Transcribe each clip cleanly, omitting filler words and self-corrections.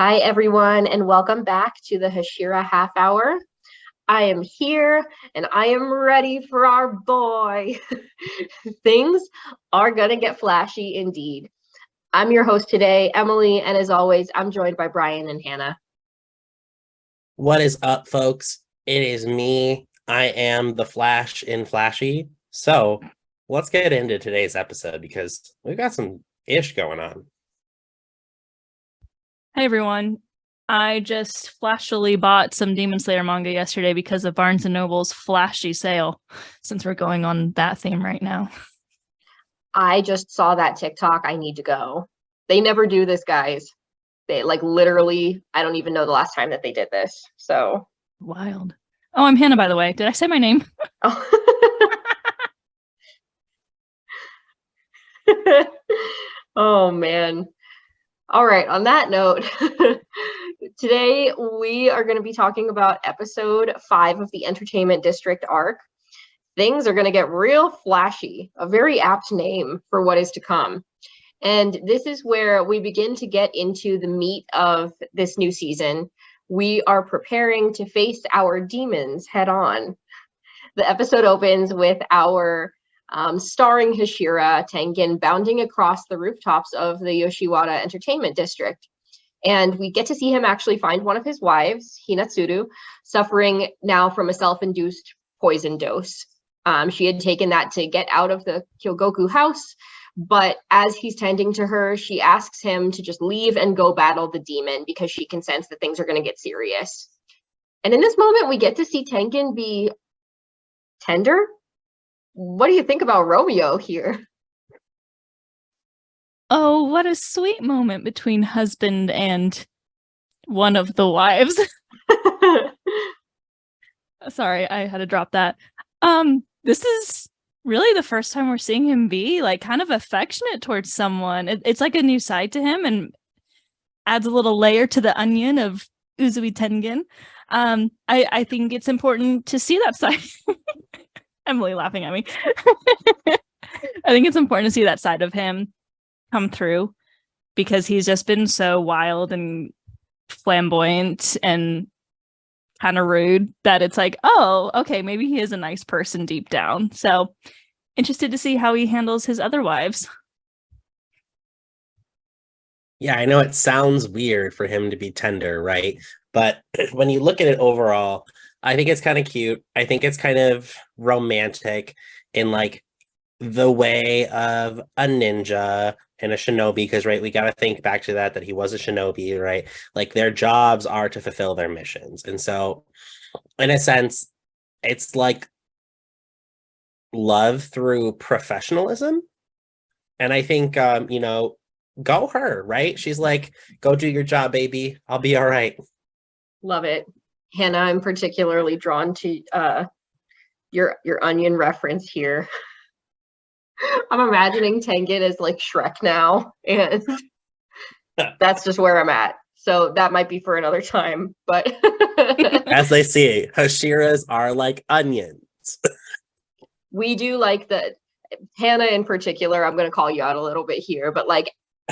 Hi, everyone, and welcome back to the Hashira Half Hour. I am here and I am ready for our boy. Things are going to get flashy indeed. I'm your host today, Emily, and as always, I'm joined by Bryan and Hannah. What is up, folks? It is me. I am the Flash in Flashy. So let's get into today's episode because we've got some ish going on. Hey everyone. I just flashily bought some Demon Slayer manga yesterday because of Barnes & Noble's flashy sale, since we're going on that theme right now. I just saw that TikTok. I need to go. They never do this, guys. They literally, I don't even know the last time that they did this. So wild. Oh, I'm Hannah, by the way. Did I say my name? Oh, oh man. All right, on that note, today we are going to be talking about episode 5 of the Entertainment District arc. Things are going to get real flashy, a very apt name for what is to come. And this is where we begin to get into the meat of this new season. We are preparing to face our demons head on. The episode opens with our starring Hashira Tengen bounding across the rooftops of the Yoshiwara Entertainment District. And we get to see him actually find one of his wives, Hinatsuru, suffering now from a self-induced poison dose. She had taken that to get out of the Kyogoku house, but as he's tending to her, she asks him to just leave and go battle the demon because she can sense that things are going to get serious. And in this moment, we get to see Tengen be tender. What do you think about Romeo here? Oh, what a sweet moment between husband and one of the wives. Sorry, I had to drop that. This is really the first time we're seeing him be kind of affectionate towards someone. It's like a new side to him and adds a little layer to the onion of Uzui Tengen. I think it's important to see that side. Emily laughing at me. I think it's important to see that side of him come through because he's just been so wild and flamboyant and kind of rude that it's like, oh, okay, maybe he is a nice person deep down. So interested to see how he handles his other wives. Yeah, I know it sounds weird for him to be tender, right? But when you look at it overall, I think it's kind of cute. I think it's kind of romantic in the way of a ninja and a shinobi, because we got to think back to that he was a shinobi, right? Their jobs are to fulfill their missions. And so in a sense, it's like love through professionalism. And I think go her, right? She's like, go do your job, baby. I'll be all right. Love it. Hannah, I'm particularly drawn to your onion reference here. I'm imagining Tengen as Shrek now, and that's just where I'm at. So that might be for another time, but as they see, Hashiras are like onions. We do the Hannah in particular. I'm going to call you out a little bit here, but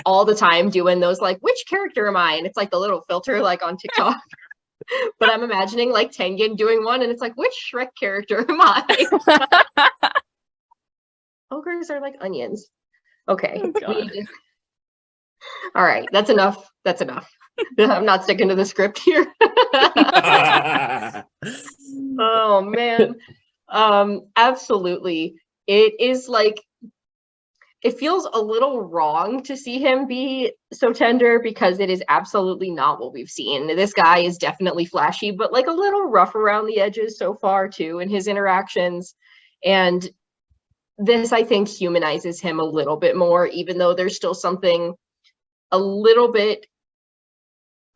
all the time doing those which character am I? And it's the little filter on TikTok. But I'm imagining Tengen doing one, and it's which Shrek character am I? Ogres are like onions. Okay. Oh, all right. That's enough. That's enough. I'm not sticking to the script here. Oh man. Absolutely. It is it feels a little wrong to see him be so tender because it is absolutely not what we've seen. This guy is definitely flashy, but a little rough around the edges so far too in his interactions. And this, I think, humanizes him a little bit more, even though there's still something a little bit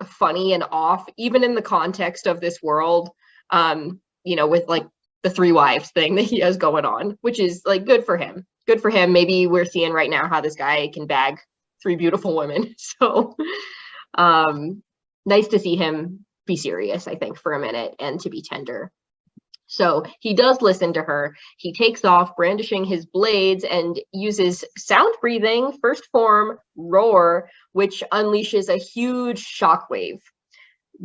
funny and off, even in the context of this world, with the 3 wives thing that he has going on, which is good for him. Good for him. Maybe we're seeing right now how this guy can bag 3 beautiful women. So nice to see him be serious, I think, for a minute and to be tender. So he does listen to her. He takes off, brandishing his blades, and uses sound breathing, first form, roar, which unleashes a huge shockwave.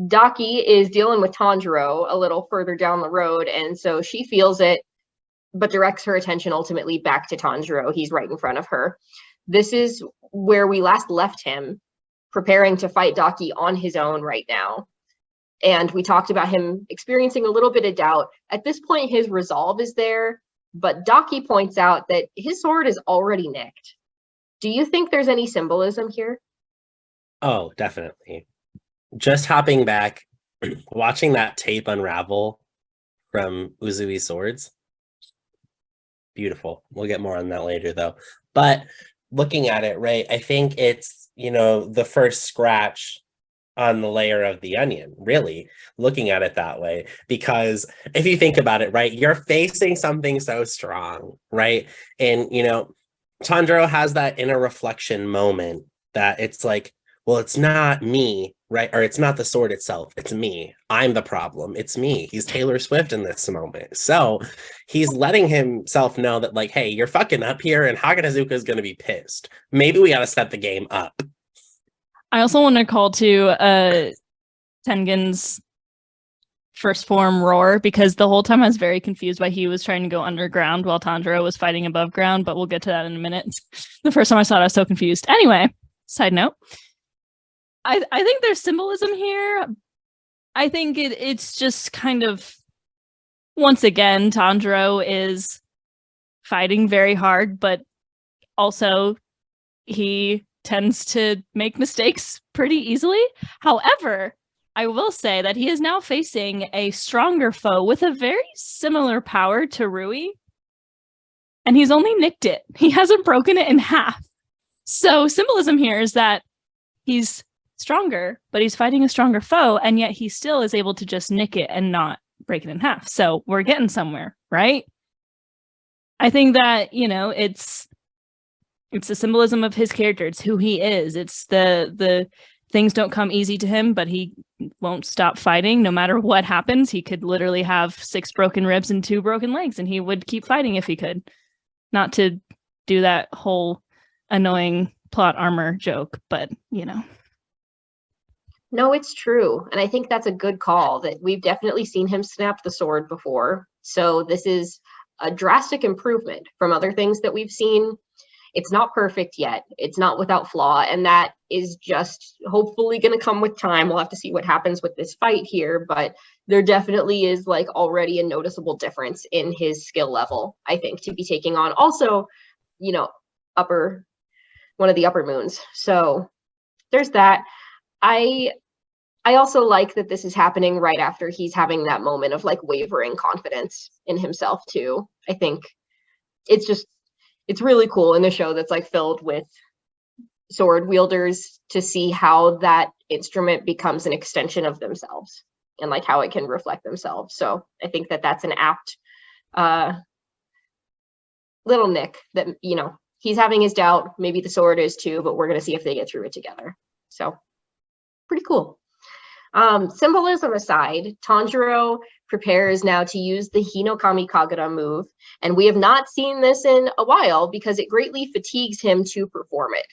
Daki is dealing with Tanjiro a little further down the road, and so she feels it, but directs her attention ultimately back to Tanjiro. He's right in front of her. This is where we last left him, preparing to fight Daki on his own right now. And we talked about him experiencing a little bit of doubt. At this point, his resolve is there, but Daki points out that his sword is already nicked. Do you think there's any symbolism here? Oh, definitely. Just hopping back, watching that tape unravel from Uzui Swords. Beautiful. We'll get more on that later, though. But looking at it, right, I think it's, the first scratch on the layer of the onion, really, looking at it that way. Because if you think about it, right, you're facing something so strong, right? And, Tanjiro has that inner reflection moment that it's like, well, it's not me, right? Or it's not the sword itself. It's me. I'm the problem. It's me. He's Taylor Swift in this moment. So he's letting himself know that, like, hey, you're fucking up here and Haganazuka is going to be pissed. Maybe we got to set the game up. I also want to call to Tengen's first form roar, because the whole time I was very confused why he was trying to go underground while Tanjiro was fighting above ground, but we'll get to that in a minute. The first time I saw it, I was so confused. Anyway, side note. I think there's symbolism here. I think it's just kind of, once again, Tanjiro is fighting very hard, but also he tends to make mistakes pretty easily. However, I will say that he is now facing a stronger foe with a very similar power to Rui, and he's only nicked it. He hasn't broken it in half. So symbolism here is that he's stronger, but he's fighting a stronger foe, and yet he still is able to just nick it and not break it in half. So we're getting somewhere, right? I think that, it's the symbolism of his character. It's who he is. It's the things don't come easy to him, but he won't stop fighting no matter what happens. He could literally have 6 broken ribs and 2 broken legs, and he would keep fighting if he could. Not to do that whole annoying plot armor joke, but No, it's true. And I think that's a good call, that we've definitely seen him snap the sword before. So this is a drastic improvement from other things that we've seen. It's not perfect yet. It's not without flaw. And that is just hopefully going to come with time. We'll have to see what happens with this fight here. But there definitely is like already a noticeable difference in his skill level, I think, to be taking on also, one of the upper moons. So there's that. I also like that this is happening right after he's having that moment of like wavering confidence in himself too. I think it's really cool in the show that's like filled with sword wielders to see how that instrument becomes an extension of themselves and like how it can reflect themselves. So I think that that's an apt little nick that, he's having his doubt. Maybe the sword is too, but we're going to see if they get through it together. So pretty cool. Symbolism aside, Tanjiro prepares now to use the Hinokami Kagura move, and we have not seen this in a while because it greatly fatigues him to perform it.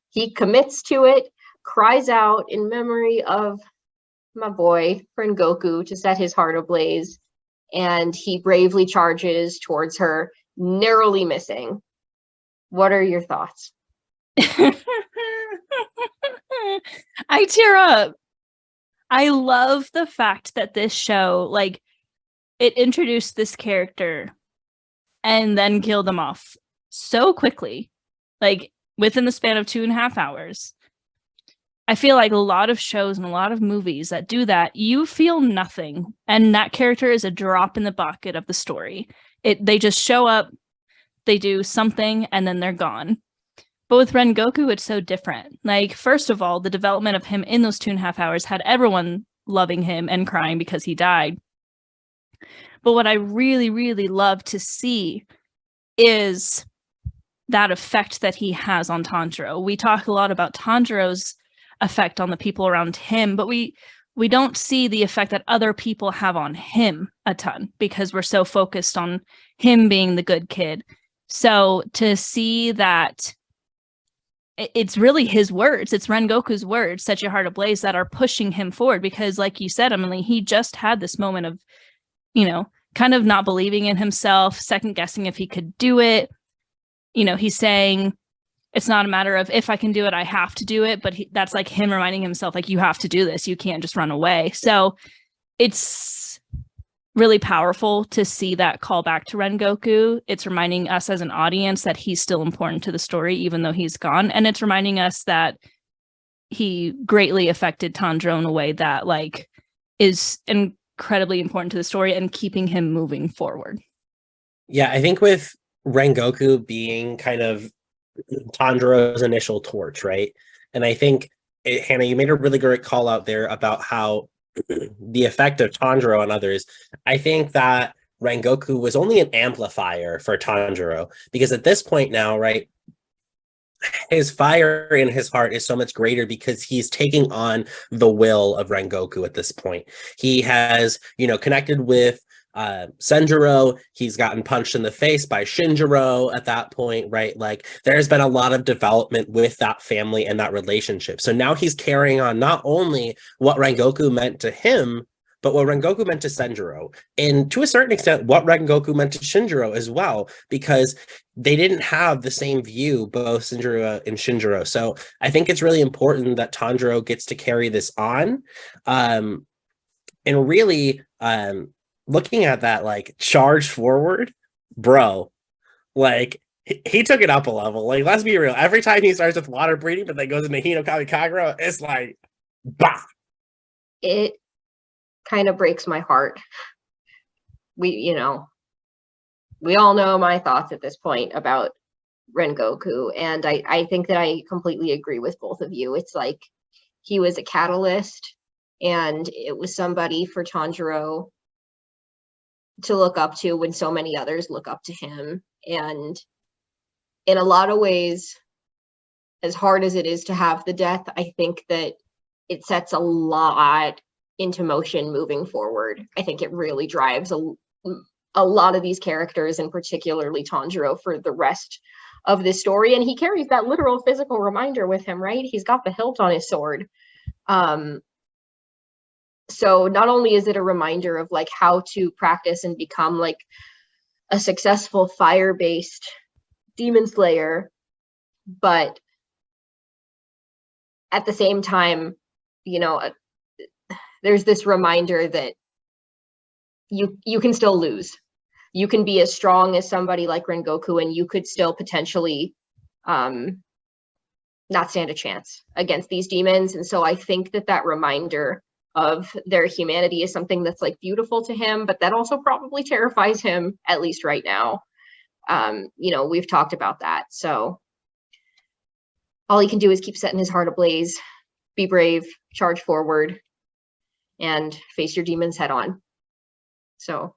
He commits to it, cries out in memory of my boy, Rengoku, to set his heart ablaze, and he bravely charges towards her, narrowly missing. What are your thoughts? I tear up. I love the fact that this show, like, it introduced this character and then killed them off so quickly, like within the span of 2.5 hours. I feel like a lot of shows and a lot of movies that do that, you feel nothing, and that character is a drop in the bucket of the story. They just show up, they do something, and then they're gone. But with Rengoku, it's so different. Like, first of all, the development of him in those 2.5 hours had everyone loving him and crying because he died. But what I really, really love to see is that effect that he has on Tanjiro. We talk a lot about Tanjiro's effect on the people around him, but we we don't see the effect that other people have on him a ton because we're so focused on him being the good kid. So to see that it's really his words, it's Rengoku's words, Set Your Heart Ablaze, that are pushing him forward. Because like you said, Emily, he just had this moment of, kind of not believing in himself, second guessing if he could do it. He's saying, it's not a matter of if I can do it, I have to do it. But that's like him reminding himself, like, you have to do this. You can't just run away. So it's really powerful to see that call back to Rengoku. It's reminding us as an audience that he's still important to the story, even though he's gone. And it's reminding us that he greatly affected Tanjiro in a way that like is incredibly important to the story and keeping him moving forward. Yeah, I think with Rengoku being kind of Tanjiro's initial torch, right? And I think, Hannah, you made a really great call out there about how the effect of Tanjiro on others. I think that Rengoku was only an amplifier for Tanjiro, because at this point now, right, his fire in his heart is so much greater because he's taking on the will of Rengoku at this point. He has, connected with Senjuro. He's gotten punched in the face by Shinjiro at that point, right? Like, there's been a lot of development with that family and that relationship. So now he's carrying on not only what Rengoku meant to him, but what Rengoku meant to Senjuro, and to a certain extent, what Rengoku meant to Shinjiro as well, because they didn't have the same view, both Senjuro and Shinjiro. So I think it's really important that Tanjiro gets to carry this on. And really, looking at that, like, charge forward, bro, like, he took it up a level. Like, let's be real. Every time he starts with water breathing, but then goes into Hinokami Kagura, it's like, bah. It kind of breaks my heart. We all know my thoughts at this point about Rengoku, and I think that I completely agree with both of you. It's like he was a catalyst, and it was somebody for Tanjiro to look up to when so many others look up to him. And in a lot of ways, as hard as it is to have the death, I think that it sets a lot into motion moving forward. I think it really drives a lot of these characters, and particularly Tanjiro, for the rest of this story. And he carries that literal physical reminder with him, right? He's got the hilt on his sword. So not only is it a reminder of like how to practice and become like a successful fire-based demon slayer, but at the same time, there's this reminder that you can still lose. You can be as strong as somebody like Rengoku, and you could still potentially not stand a chance against these demons. And so I think that reminder of their humanity is something that's like beautiful to him, but that also probably terrifies him, at least right now. We've talked about that. So all he can do is keep setting his heart ablaze, be brave, charge forward, and face your demons head on. So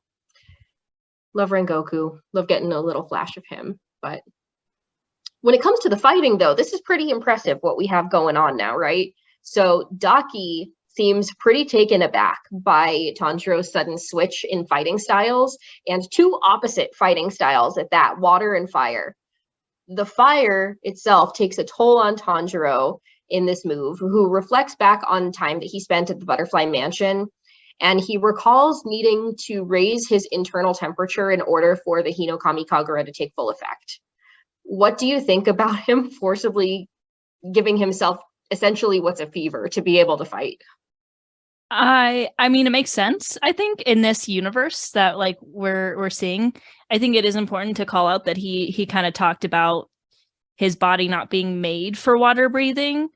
love Rengoku, love getting a little flash of him. But when it comes to the fighting, though, this is pretty impressive what we have going on now, right? So Daki seems pretty taken aback by Tanjiro's sudden switch in fighting styles, and two opposite fighting styles at that, water and fire. The fire itself takes a toll on Tanjiro in this move, who reflects back on time that he spent at the Butterfly Mansion, and he recalls needing to raise his internal temperature in order for the Hinokami Kagura to take full effect. What do you think about him forcibly giving himself essentially what's a fever to be able to fight? I mean, it makes sense. I think in this universe that like we're seeing, I think it is important to call out that he kind of talked about his body not being made for water breathing.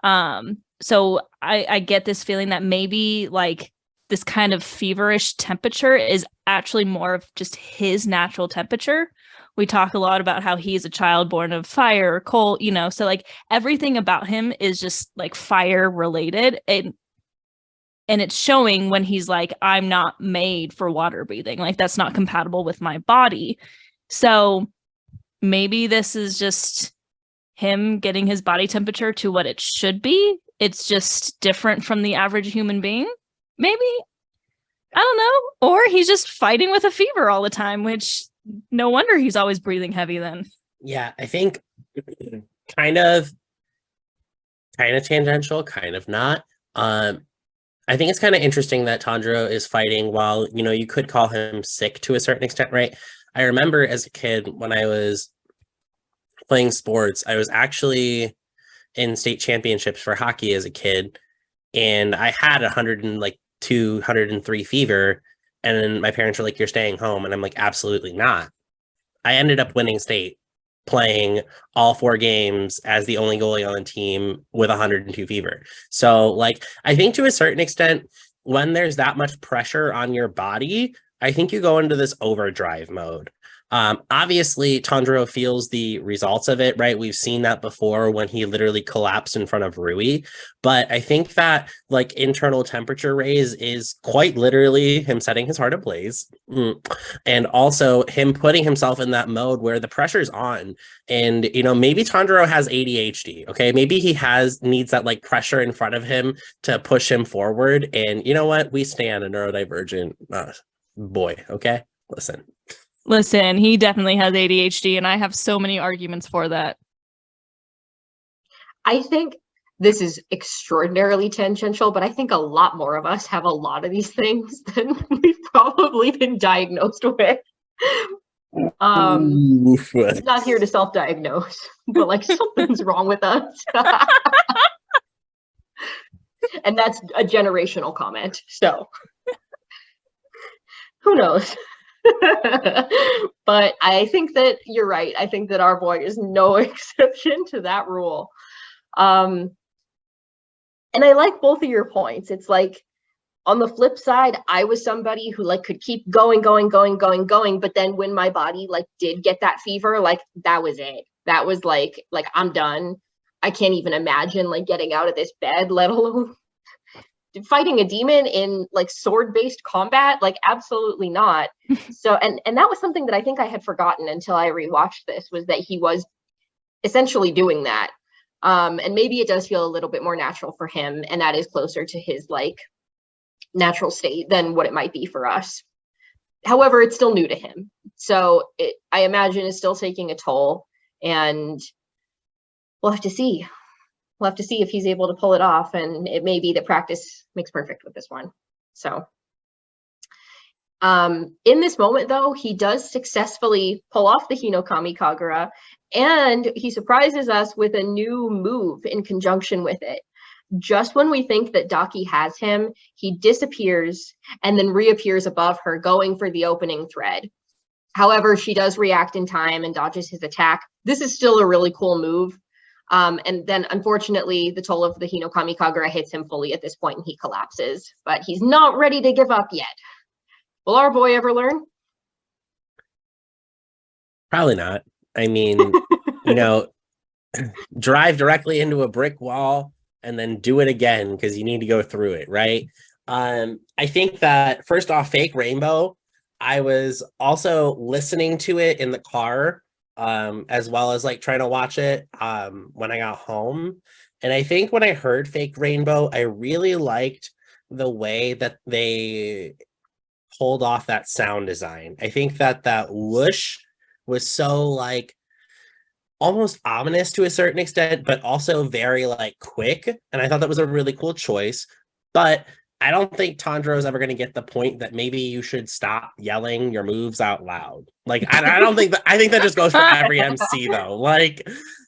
So I get this feeling that maybe like this kind of feverish temperature is actually more of just his natural temperature. We talk a lot about how he's a child born of fire or coal, so like everything about him is just like fire related. And it's showing when he's like, I'm not made for water breathing. Like, that's not compatible with my body. So maybe this is just him getting his body temperature to what it should be. it's just different from the average human being. Maybe. I don't know. Or he's just fighting with a fever all the time, which no wonder he's always breathing heavy then. Yeah, I think kind of tangential, kind of not. I think it's kind of interesting that Tanjiro is fighting while, you could call him sick to a certain extent, right? I remember as a kid when I was playing sports, I was actually in state championships for hockey as a kid, and I had 102, 103 fever, and then my parents were like, "You're staying home," and I'm like, "Absolutely not." I ended up winning state, playing all 4 games as the only goalie on the team with 102 fever. So, I think to a certain extent, when there's that much pressure on your body, I think you go into this overdrive mode. Obviously, Tanjiro feels the results of it, right? We've seen that before when he literally collapsed in front of Rui. But I think that internal temperature raise is quite literally him setting his heart ablaze. And also him putting himself in that mode where the pressure's on. And, maybe Tanjiro has ADHD, okay? Maybe he needs that pressure in front of him to push him forward. And you know what? We stand a neurodivergent boy, okay? Listen, he definitely has ADHD, and I have so many arguments for that. I think this is extraordinarily tangential, but I think a lot more of us have a lot of these things than we've probably been diagnosed with. Not here to self-diagnose, but something's wrong with us. And that's a generational comment, so who knows? But I think that you're right. I think that our boy is no exception to that rule. And I like both of your points. It's on the flip side, I was somebody who could keep going, but then when my body did get that fever, that was it. That was I'm done. I can't even imagine getting out of this bed, let alone fighting a demon in sword-based combat. Absolutely not. So and that was something that I think I had forgotten until I rewatched this, was that he was essentially doing that. And maybe it does feel a little bit more natural for him, and that is closer to his natural state than what it might be for us. However, it's still new to him, so I imagine is still taking a toll, and we'll have to see. We'll have to see if he's able to pull it off, and it may be that practice makes perfect with this one. So in this moment, though, he does successfully pull off the Hinokami Kagura, and he surprises us with a new move in conjunction with it. Just when we think that Daki has him, he disappears and then reappears above her, going for the opening thread. However, she does react in time and dodges his attack. This is still a really cool move. And then, unfortunately, the toll of the Hinokami Kagura hits him fully at this point, and he collapses. But he's not ready to give up yet. Will our boy ever learn? Probably not. I mean, drive directly into a brick wall and then do it again because you need to go through it, right? I think that, first off, Fake Rainbow, I was also listening to it in the car, as well as trying to watch it when I got home. And I think when I heard Fake Rainbow, I really liked the way that they pulled off that sound design. I think that whoosh was so almost ominous to a certain extent, but also very quick. And I thought that was a really cool choice. But I don't think Tanjiro is ever going to get the point that maybe you should stop yelling your moves out loud. I don't think that. I think that just goes for every MC though.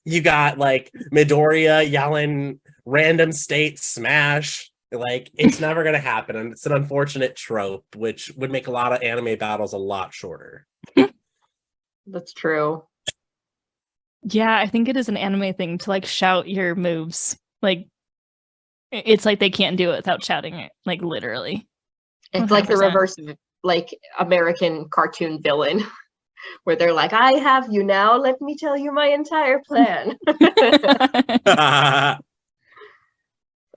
You got Midoriya yelling random state smash. It's never going to happen, and it's an unfortunate trope, which would make a lot of anime battles a lot shorter. That's true. Yeah, I think it is an anime thing to shout your moves. It's they can't do it without shouting it, literally. It's 100%. The reverse of American cartoon villain, where they're I have you now, let me tell you my entire plan.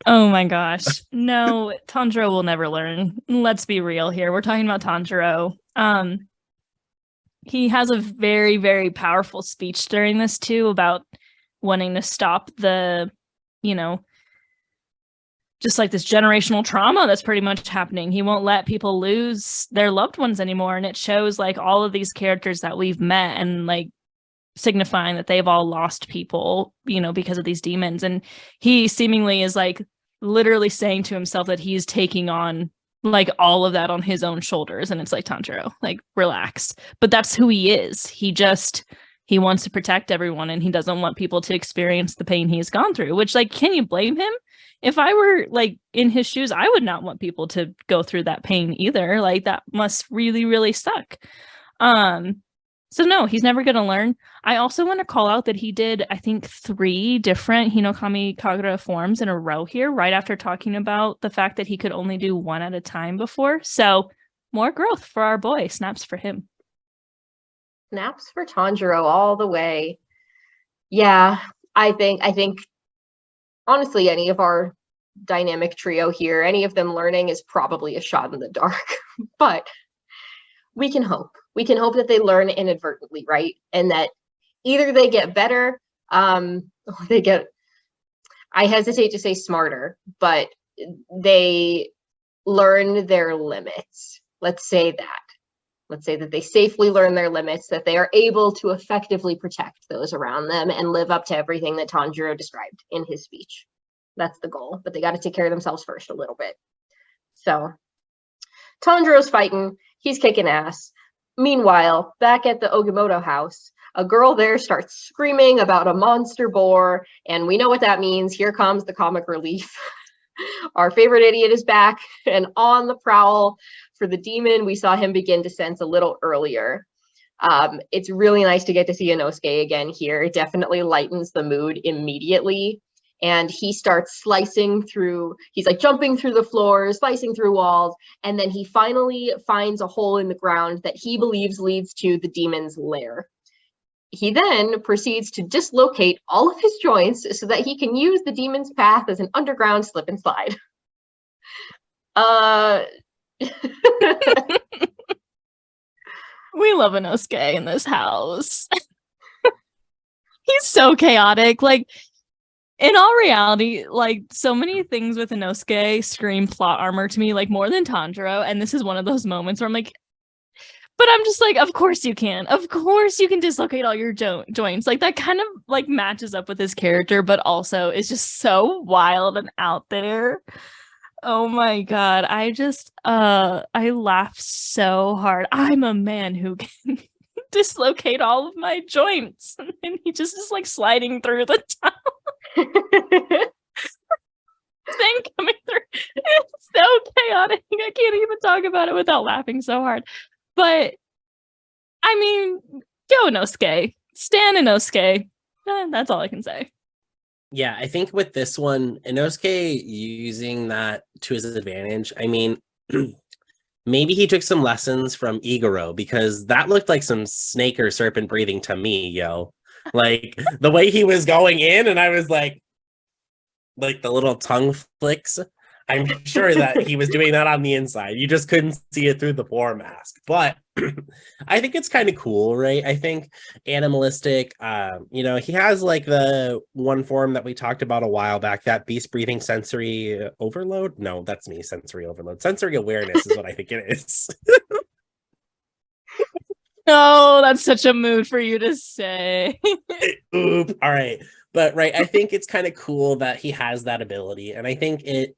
Oh my gosh. No, Tanjiro will never learn. Let's be real here. We're talking about Tanjiro. He has a very, very powerful speech during this too about wanting to stop the, just like this generational trauma that's pretty much happening. He won't let people lose their loved ones anymore. And it shows like all of these characters that we've met and like signifying that they've all lost people, you know, because of these demons. And he seemingly is like literally saying to himself that he's taking on like all of that on his own shoulders. And it's like, Tanjiro, like, relax. But that's who he is. He wants to protect everyone, and he doesn't want people to experience the pain he's gone through, which, like, can you blame him? If I were like in his shoes, I would not want people to go through that pain either. Like, that must really, really suck. So no, he's never going to learn. I also want to call out that he did, I think, 3 different Hinokami Kagura forms in a row here, right after talking about the fact that he could only do 1 at a time before. So more growth for our boy. Snaps for him. Snaps for Tanjiro all the way. Yeah, I think honestly, any of our dynamic trio here, any of them learning is probably a shot in the dark. But we can hope. We can hope that they learn inadvertently, right? And that either they get better, or they get, I hesitate to say smarter, but they learn their limits. Let's say that. Let's say that they safely learn their limits, that they are able to effectively protect those around them and live up to everything that Tanjiro described in his speech. That's the goal, but they got to take care of themselves first a little bit. So Tanjiro's fighting, he's kicking ass. Meanwhile, back at the Ogimoto house, a girl there starts screaming about a monster boar, and we know what that means. Here comes the comic relief. Our favorite idiot is back and on the prowl for the demon we saw him begin to sense a little earlier. It's really nice to get to see Inosuke again here. It definitely lightens the mood immediately. And he starts slicing through, he's like jumping through the floors, slicing through walls, and then he finally finds a hole in the ground that he believes leads to the demon's lair. He then proceeds to dislocate all of his joints so that he can use the demon's path as an underground slip and slide. We love Inosuke in this house. He's so chaotic. Like, in all reality, like, so many things with Inosuke scream plot armor to me, like, more than Tanjiro. And this is one of those moments where I'm like, but I'm just like, of course you can. Of course you can dislocate all your joints. Like, that kind of like matches up with his character, but also is just so wild and out there. Oh my God. I laugh so hard. I'm a man who can dislocate all of my joints. And he just is like sliding through the tunnel. Thing coming through. It's so chaotic. I can't even talk about it without laughing so hard. But I mean, go Inosuke. Stan Inosuke. That's all I can say. Yeah, I think with this one, Inosuke using that to his advantage. I mean, maybe he took some lessons from Igoro, because that looked like some snake or serpent breathing to me, yo. Like, the way he was going in, and I was like the little tongue flicks. I'm sure that he was doing that on the inside. You just couldn't see it through the pore mask. But I think it's kind of cool, right? I think animalistic, he has like the one form that we talked about a while back, that beast breathing sensory overload. No, that's me, sensory overload. Sensory awareness is what I think it is. Oh, that's such a mood for you to say. Oop. All right. But right, I think it's kind of cool that he has that ability. And I think it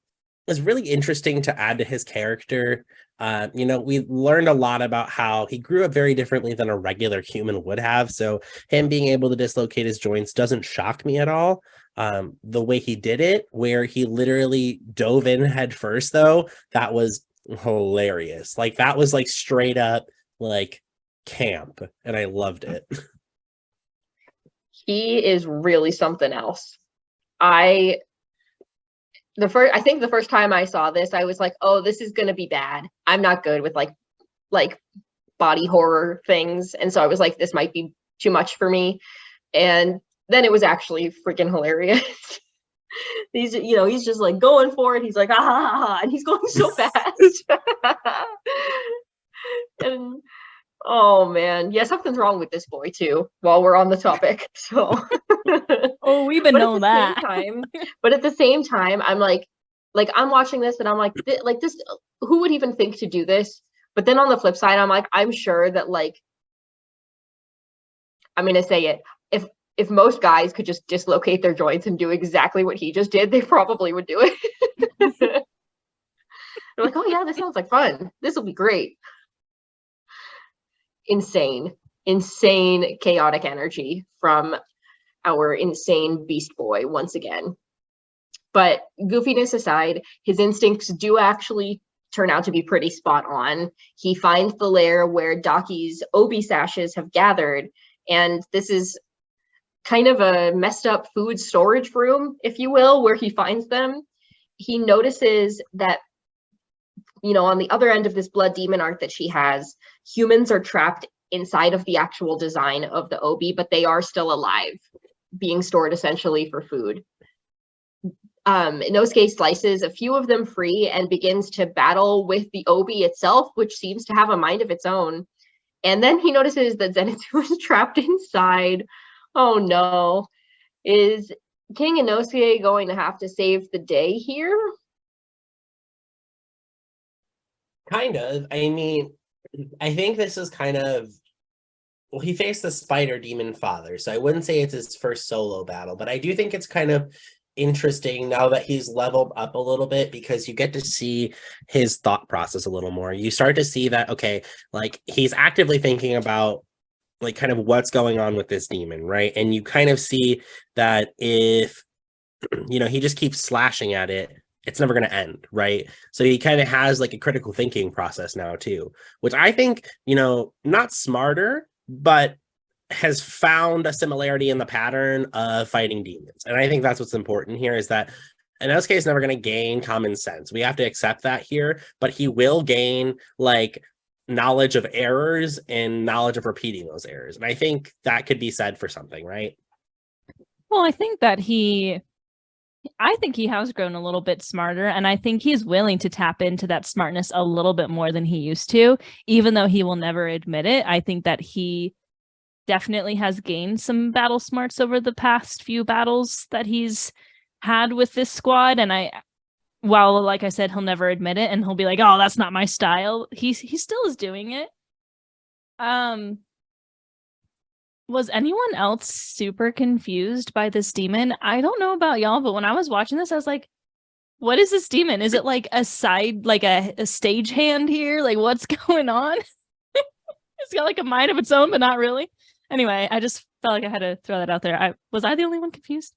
is really interesting to add to his character. We learned a lot about how he grew up very differently than a regular human would have. So him being able to dislocate his joints doesn't shock me at all. The way he did it, where he literally dove in head first, though, that was hilarious. Like, that was like straight up like camp, and I loved it. He is really something else. I think the first time I saw this, I was like, oh, this is gonna be bad. I'm not good with like body horror things. And so I was like, this might be too much for me. And then it was actually freaking hilarious. He's just like going for it. He's like, ah, ha, ha, ha, and he's going so fast. And oh man, yeah, something's wrong with this boy too, while we're on the topic. So oh, we've been knowing that. But at the same time, I'm like, like I'm watching this and I'm like, this, who would even think to do this? But then on the flip side, I'm like, I'm sure that like, I'm gonna say it. If most guys could just dislocate their joints and do exactly what he just did, they probably would do it. They're like, oh yeah, this sounds like fun. This will be great. Insane, chaotic energy from our insane beast boy once again. But goofiness aside, his instincts do actually turn out to be pretty spot on. He finds the lair where Daki's obi sashes have gathered, and this is kind of a messed up food storage room, if you will, where he finds them. He notices that, you know, on the other end of this blood demon art that she has, humans are trapped inside of the actual design of the obi, but they are still alive, being stored essentially for food. Inosuke slices a few of them free and begins to battle with the obi itself, which seems to have a mind of its own. And then he notices that Zenitsu is trapped inside. Oh no. Is King Inosuke going to have to save the day here? Kind of. I mean, I think this is kind of, well, he faced the spider demon father, so I wouldn't say it's his first solo battle, but I do think it's kind of interesting now that he's leveled up a little bit, because you get to see his thought process a little more. You start to see that, okay, like he's actively thinking about like kind of what's going on with this demon, right? And you kind of see that if, you know, he just keeps slashing at it, it's never going to end, right? So he kind of has like a critical thinking process now too, which I think, you know, not smarter, but has found a similarity in the pattern of fighting demons. And I think that's what's important here, is that Inosuke is never going to gain common sense. We have to accept that here, but he will gain like knowledge of errors and knowledge of repeating those errors. And I think that could be said for something, right? Well, I think he has grown a little bit smarter, and I think he's willing to tap into that smartness a little bit more than he used to, even though he will never admit it. I think that he definitely has gained some battle smarts over the past few battles that he's had with this squad. And while like I said, he'll never admit it and he'll be like, oh, that's not my style, he still is doing it. Was anyone else super confused by this demon? I don't know about y'all, but when I was watching this, I was like, what is this demon? Is it like a side, like a stagehand here? Like, what's going on? It's got like a mind of its own, but not really. Anyway, I just felt like I had to throw that out there. Was I the only one confused?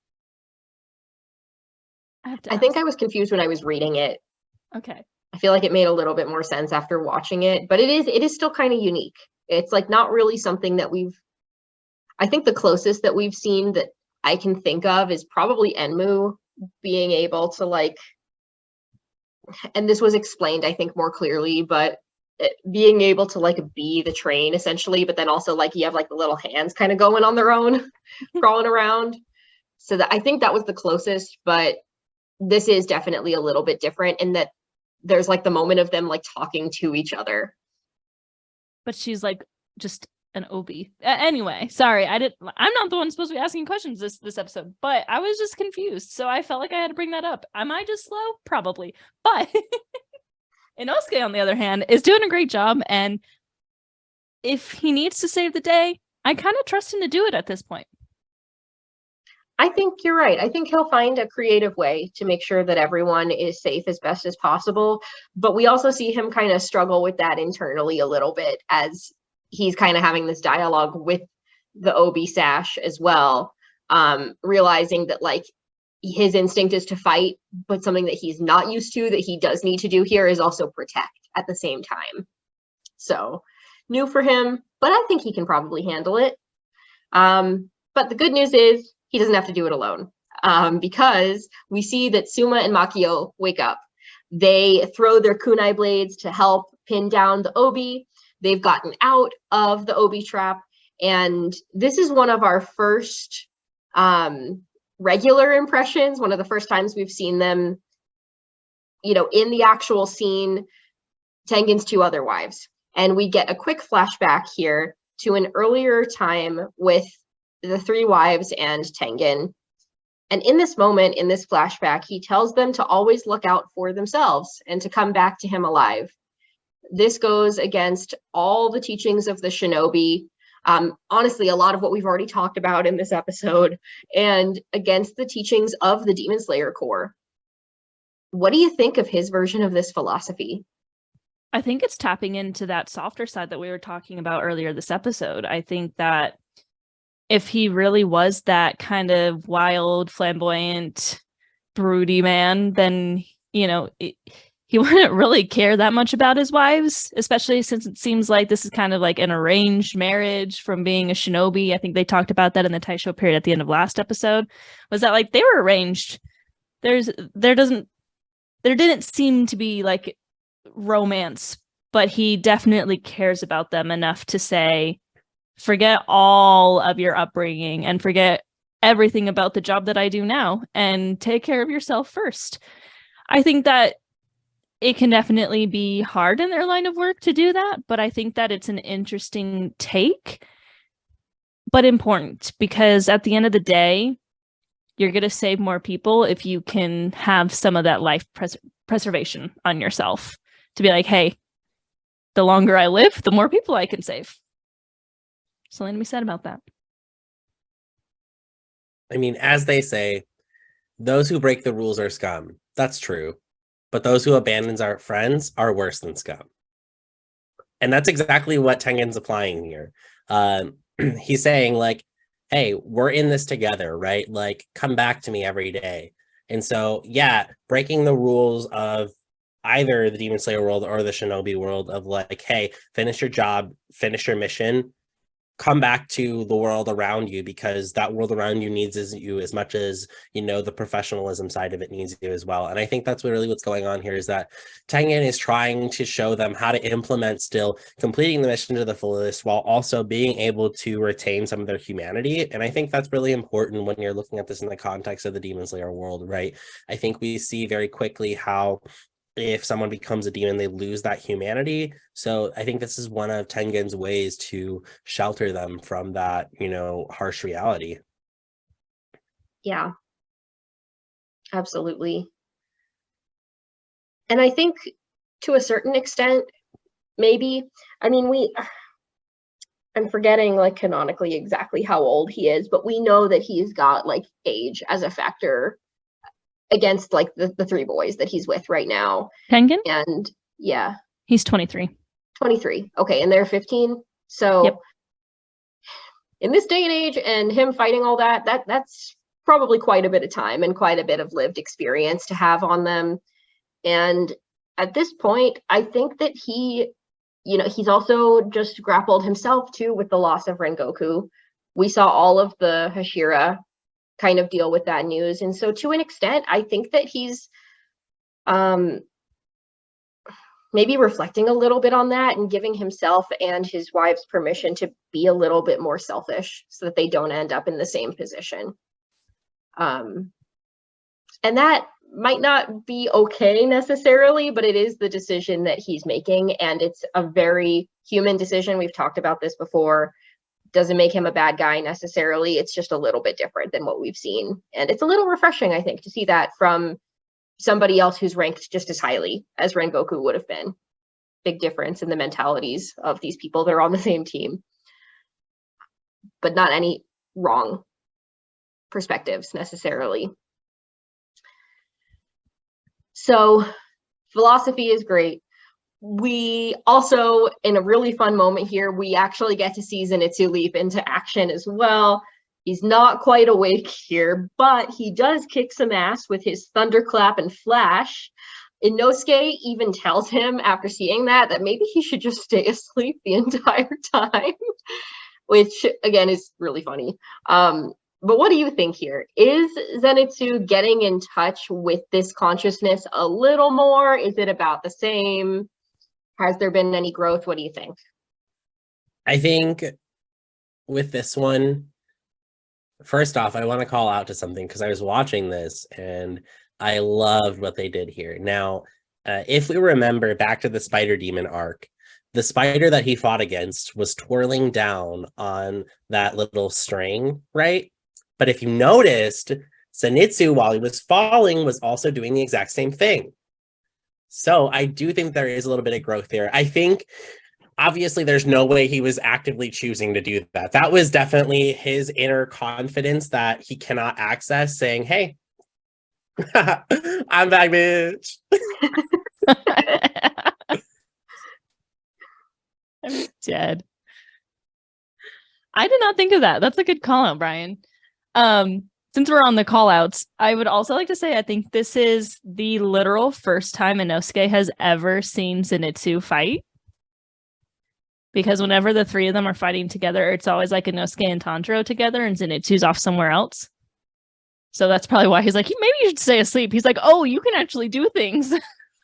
I think I was confused when I was reading it. Okay. I feel like it made a little bit more sense after watching it, but it is still kind of unique. It's like not really something that I think the closest that we've seen that I can think of is probably Enmu being able to like, and this was explained, I think, more clearly, but being able to like be the train essentially, but then also like you have like the little hands kind of going on their own, crawling around. So that I think that was the closest, but this is definitely a little bit different in that there's like the moment of them like talking to each other. But she's like just an obi. Anyway, sorry, I'm not the one supposed to be asking questions this episode, but I was just confused, so I felt like I had to bring that up. Am I just slow? Probably, but Inosuke, on the other hand, is doing a great job, and if he needs to save the day, I kind of trust him to do it at this point. I think you're right. I think he'll find a creative way to make sure that everyone is safe as best as possible. But we also see him kind of struggle with that internally a little bit as he's kind of having this dialogue with the Obi Sash as well, realizing that like his instinct is to fight, but something that he's not used to that he does need to do here is also protect at the same time. So new for him, but I think he can probably handle it. But the good news is he doesn't have to do it alone, because we see that Suma and Makio wake up. They throw their kunai blades to help pin down the Obi. They've gotten out of the Obi trap, and this is one of our first regular impressions, one of the first times we've seen them, you know, in the actual scene, Tengen's two other wives. And we get a quick flashback here to an earlier time with the three wives and Tengen. And in this moment, in this flashback, he tells them to always look out for themselves and to come back to him alive. This goes against all the teachings of the shinobi. Honestly, a lot of what we've already talked about in this episode, and against the teachings of the Demon Slayer Corps. What do you think of his version of this philosophy? I think it's tapping into that softer side that we were talking about earlier this episode. I think that if he really was that kind of wild, flamboyant, broody man, then, you know, he wouldn't really care that much about his wives, especially since it seems like this is kind of like an arranged marriage from being a shinobi. I think they talked about that in the Taisho period at the end of last episode, was that like they were arranged. There didn't seem to be like romance, but he definitely cares about them enough to say, forget all of your upbringing and forget everything about the job that I do now and take care of yourself first. I think that it can definitely be hard in their line of work to do that, but I think that it's an interesting take, but important, because at the end of the day, you're going to save more people if you can have some of that life preservation on yourself to be like, hey, the longer I live, the more people I can save. Something to be said about that. I mean, as they say, those who break the rules are scum. That's true. But those who abandon our friends are worse than scum. And that's exactly what Tengen's applying here. He's saying, like, hey, we're in this together, right? Like, come back to me every day. And so, yeah, breaking the rules of either the Demon Slayer world or the Shinobi world of like, hey, finish your job, finish your mission, come back to the world around you, because that world around you needs you as much as, you know, the professionalism side of it needs you as well. And I think that's really what's going on here, is that Tengen is trying to show them how to implement still completing the mission to the fullest while also being able to retain some of their humanity. And I think that's really important when you're looking at this in the context of the Demon Slayer world, right? I think we see very quickly how if someone becomes a demon, they lose that humanity. So I think this is one of Tengen's ways to shelter them from that, you know, harsh reality. Yeah, absolutely. And I think to a certain extent, maybe, I mean, I'm forgetting like canonically exactly how old he is, but we know that he's got like age as a factor against like the three boys that he's with right now. Tengen? And yeah. He's 23. 23. Okay, and they're 15. So yep. In this day and age, and him fighting all that's probably quite a bit of time and quite a bit of lived experience to have on them. And at this point, I think that he, you know, he's also just grappled himself too with the loss of Rengoku. We saw all of the Hashira kind of deal with that news. And so to an extent, I think that he's maybe reflecting a little bit on that and giving himself and his wives permission to be a little bit more selfish so that they don't end up in the same position. And that might not be okay necessarily, but it is the decision that he's making, and it's a very human decision. We've talked about this before. Doesn't make him a bad guy necessarily. It's just a little bit different than what we've seen. And it's a little refreshing, I think, to see that from somebody else who's ranked just as highly as Rengoku would have been. Big difference in the mentalities of these people. They're on the same team, but not any wrong perspectives necessarily. So philosophy is great. We also, in a really fun moment here, we actually get to see Zenitsu leap into action as well. He's not quite awake here, but he does kick some ass with his thunderclap and flash. Inosuke even tells him after seeing that maybe he should just stay asleep the entire time, which again is really funny. But what do you think here? Is Zenitsu getting in touch with this consciousness a little more? Is it about the same? Has there been any growth? What do you think? I think with this one, first off, I want to call out to something because I was watching this and I loved what they did here. Now, if we remember back to the Spider Demon arc, the spider that he fought against was twirling down on that little string, right? But if you noticed, Zenitsu, while he was falling, was also doing the exact same thing. So I do think there is a little bit of growth there. I think obviously there's no way he was actively choosing to do that. That was definitely his inner confidence that he cannot access, saying, hey, I'm back, bitch. I'm dead. I did not think of that. That's a good call out, Bryan. Since we're on the call outs, I would also like to say I think this is the literal first time Inosuke has ever seen Zenitsu fight. Because whenever the three of them are fighting together, it's always like Inosuke and Tanjiro together and Zenitsu's off somewhere else. So that's probably why he's like, maybe you should stay asleep. He's like, oh, you can actually do things.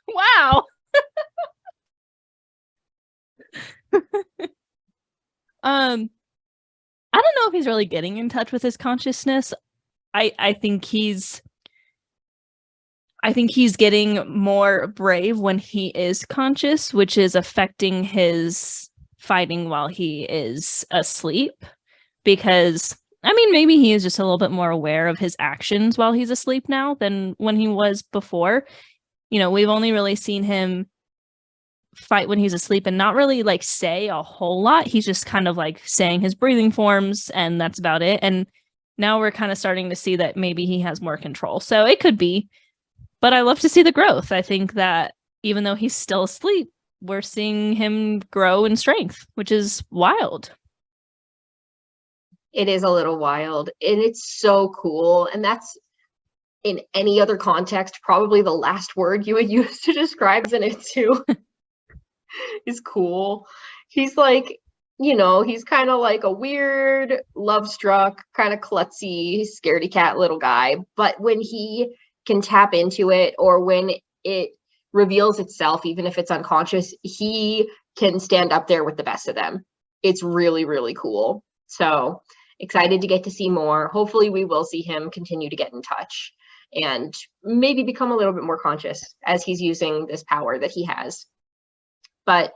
Wow. I don't know if he's really getting in touch with his consciousness. I think he's getting more brave when he is conscious, which is affecting his fighting while he is asleep. Because, I mean, maybe he is just a little bit more aware of his actions while he's asleep now than when he was before. You know, we've only really seen him fight when he's asleep and not really like say a whole lot. He's just kind of like saying his breathing forms and that's about it. And now we're kind of starting to see that maybe he has more control. So it could be, but I love to see the growth. I think that even though he's still asleep, we're seeing him grow in strength, which is wild. It is a little wild and it's so cool. And that's, in any other context, probably the last word you would use to describe Zenitsu. Is cool. He's like, you know, he's kind of like a weird, love-struck, kind of klutzy, scaredy cat little guy. But when he can tap into it, or when it reveals itself, even if it's unconscious, he can stand up there with the best of them. It's really, really cool. So excited to get to see more. Hopefully we will see him continue to get in touch and maybe become a little bit more conscious as he's using this power that he has. But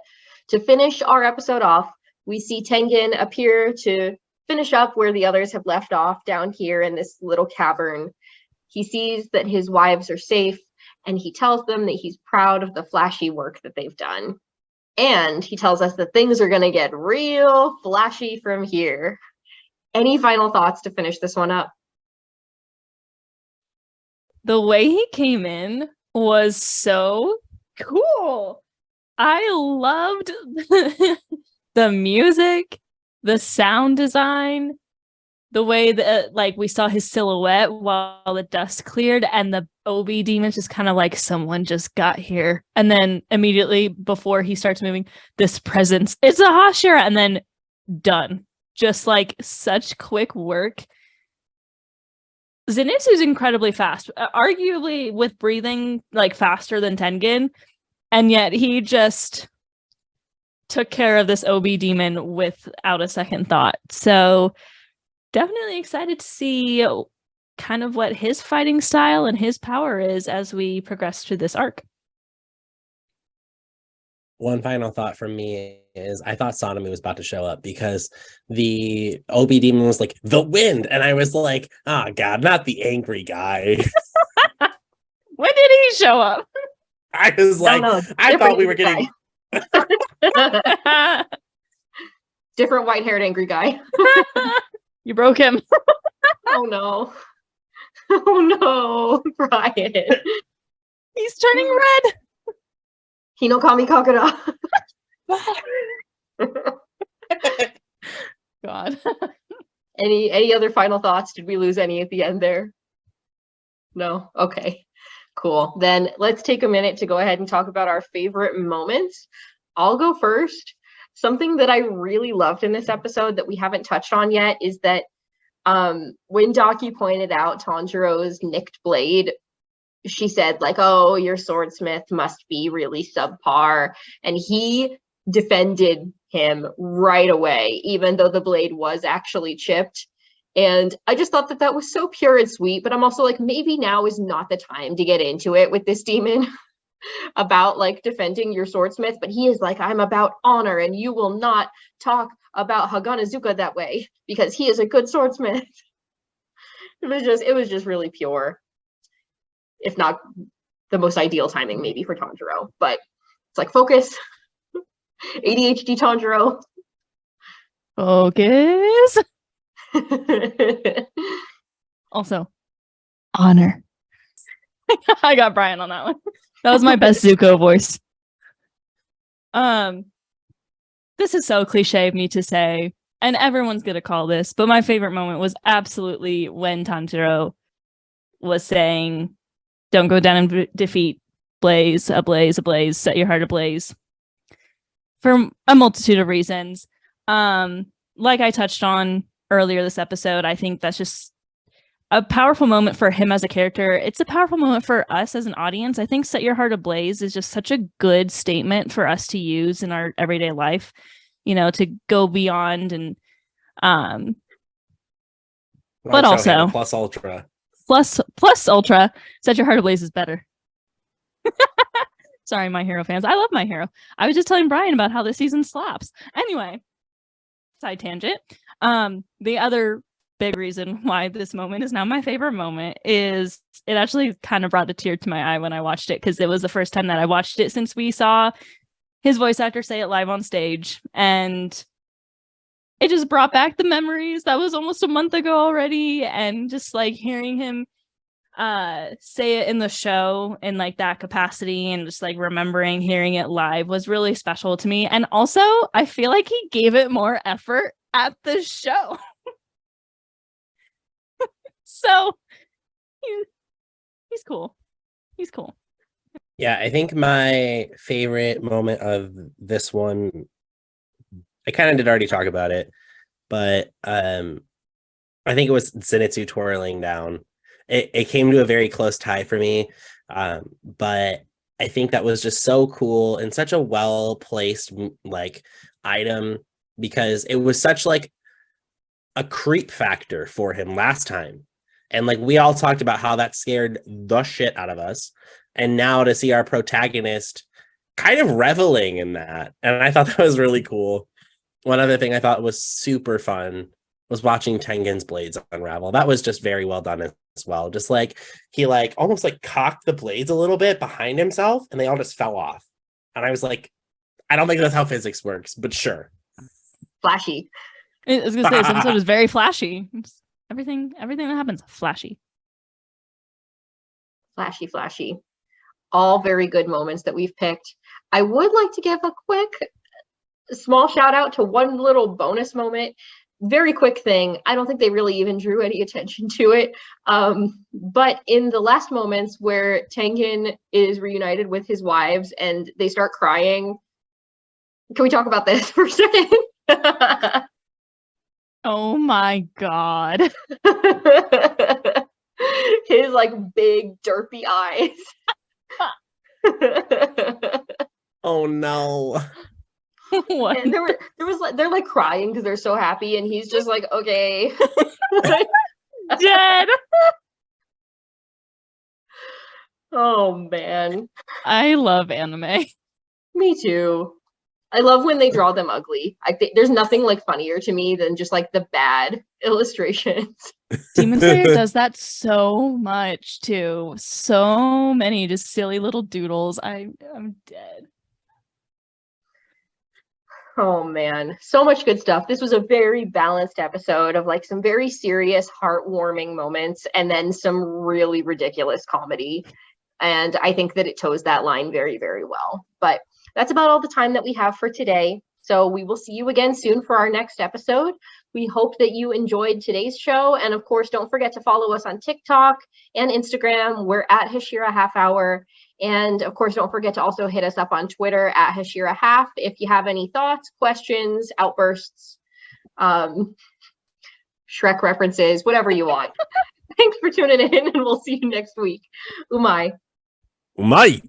to finish our episode off, we see Tengen appear to finish up where the others have left off down here in this little cavern. He sees that his wives are safe, and he tells them that he's proud of the flashy work that they've done. And he tells us that things are going to get real flashy from here. Any final thoughts to finish this one up? The way he came in was so cool. I loved the music, the sound design, the way that like we saw his silhouette while the dust cleared, and the OB demons just kind of like someone just got here. And then immediately before he starts moving, this presence, it's a Hashira, and then done. Just like such quick work. Zenitsu's incredibly fast, arguably with breathing like faster than Tengen. And yet he just took care of this OB demon without a second thought. So definitely excited to see kind of what his fighting style and his power is as we progress through this arc. One final thought from me is I thought Sonomu was about to show up because the OB demon was like, the wind. And I was like, oh God, not the angry guy. When did he show up? I was like, I thought we were getting different white-haired angry guy. You broke him. Oh no. Oh no, Bryan. He's turning red. Hinokami Kakura. God. Any other final thoughts? Did we lose any at the end there? No? Okay. Cool. Then let's take a minute to go ahead and talk about our favorite moments. I'll go first. Something that I really loved in this episode that we haven't touched on yet is that when Daki pointed out Tanjiro's nicked blade, she said like, oh, your swordsmith must be really subpar. And he defended him right away, even though the blade was actually chipped. And I just thought that that was so pure and sweet, but I'm also like, maybe now is not the time to get into it with this demon about like defending your swordsmith. But he is like, I'm about honor and you will not talk about Haganazuka that way because he is a good swordsmith. It was just really pure, if not the most ideal timing maybe for Tanjiro. But it's like focus, ADHD Tanjiro. Focus. Also, honor. I got Bryan on that one. That was my best Zuko voice. This is so cliche of me to say, and everyone's gonna call this, but my favorite moment was absolutely when Tanjiro was saying, "Don't go down in defeat, blaze, ablaze, ablaze, set your heart ablaze." For a multitude of reasons. Like I touched on earlier this episode, I think that's just a powerful moment for him as a character. It's a powerful moment for us as an audience. I think "set your heart ablaze" is just such a good statement for us to use in our everyday life, to go beyond and but also plus ultra. Plus ultra, "set your heart ablaze" is better. Sorry, My Hero fans. I love My Hero. I was just telling Bryan about how this season slaps. Anyway, side tangent. The other big reason why this moment is now my favorite moment is it actually kind of brought a tear to my eye when I watched it, because it was the first time that I watched it since we saw his voice actor say it live on stage, and it just brought back the memories. That was almost a month ago already, and just like hearing him say it in the show in like that capacity, and just like remembering hearing it live was really special to me. And also I feel like he gave it more effort at the show. So he's cool. He's cool. Yeah, I think my favorite moment of this one, I kind of did already talk about it, but I think it was Zenitsu twirling down. It came to a very close tie for me, but I think that was just so cool and such a well-placed like item, because it was such like a creep factor for him last time. And like we all talked about how that scared the shit out of us. And now to see our protagonist kind of reveling in that. And I thought that was really cool. One other thing I thought was super fun was watching Tengen's blades unravel. That was just very well done as well. Just like he like almost like cocked the blades a little bit behind himself and they all just fell off. And I was like, I don't think that's how physics works, but sure. Flashy. I was gonna say this episode is very flashy. Everything that happens, flashy. Flashy. All very good moments that we've picked. I would like to give a quick small shout out to one little bonus moment. Very quick thing. I don't think they really even drew any attention to it. But in the last moments where Tengen is reunited with his wives and they start crying, can we talk about this for a second? Oh my god. His like big derpy eyes. Oh no. What? And there was like they're like crying because they're so happy, and he's just like, okay. Dead. Oh man. I love anime. Me too. I love when they draw them ugly. I think there's nothing like funnier to me than just like the bad illustrations. Demon Slayer does that so much too. So many just silly little doodles. I'm dead. Oh man, so much good stuff. This was a very balanced episode of like some very serious, heartwarming moments and then some really ridiculous comedy. And I think that it toes that line very, very well. But that's about all the time that we have for today. So we will see you again soon for our next episode. We hope that you enjoyed today's show. And of course, don't forget to follow us on TikTok and Instagram. We're at Hashira Half Hour. And of course, don't forget to also hit us up on Twitter at Hashira Half if you have any thoughts, questions, outbursts, Shrek references, whatever you want. Thanks for tuning in, and we'll see you next week. Umai. Umai.